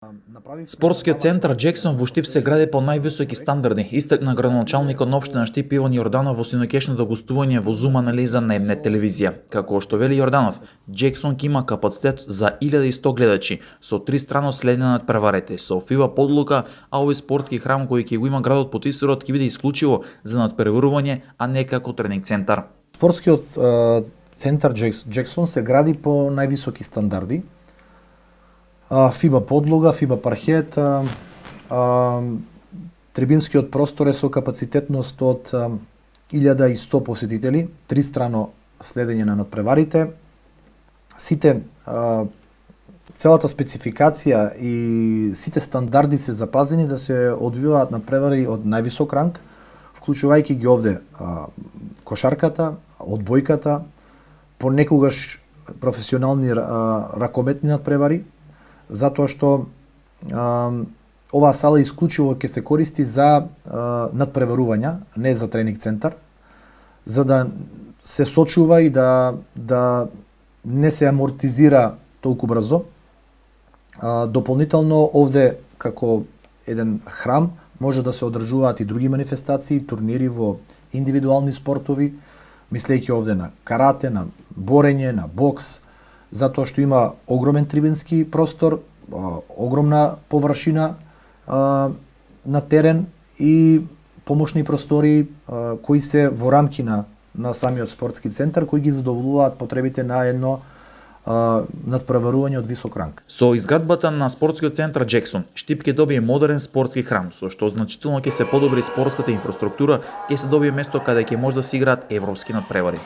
Спортскиот центар Джексон во Штип се гради по највисоки стандарди, истакна градоначалникот на општина Штип Иван Јорданов во синокешното гостување во Зум анализа на М-нет телевизија. Како што вели Јорданов, Джексон ќе има капацитет за 1100 гледачи, со 3 страно следење на надпреварите, со ФИБА подлука, а овој спортски храм кој ќе го има градот под Исурот ќе биде исклучиво за надпреварување, а не како тренинг центар. Спортскиот центар Джексон се гради по највисоки стандарди. ФИБА подлога, ФИБА пархет, трибинскиот простор е со капацитетност од 1100 посетители, 3 страно следење на надпреварите. Целата спецификација и сите стандарди се запазени да се одвиваат надпревари од највисок ранг, вклучувајќи ги овде кошарката, одбојката, понекогаш професионални ракометни надпревари, затоа што оваа сала исклучиво ќе се користи за надпреварувања, не за тренинг центар, за да се сочува и да не се амортизира толку брзо. Дополнително овде како еден храм може да се одржуваат и други манифестации, турнири во индивидуални спортови, мислејќи овде на карате, на борење, на бокс, затоа што има огромен трибински простор, огромна површина на терен и помошни простори кои се во рамки на самиот спортски центар, кои ги задоволуваат потребите на едно надпреварување од висок ранг. Со изградбата на спортскиот центар Джексон, Штип ќе добие модерен спортски храм, со што значително ќе се подобри спортската инфраструктура, ќе се добие место каде ќе може да се играат европски надпревари.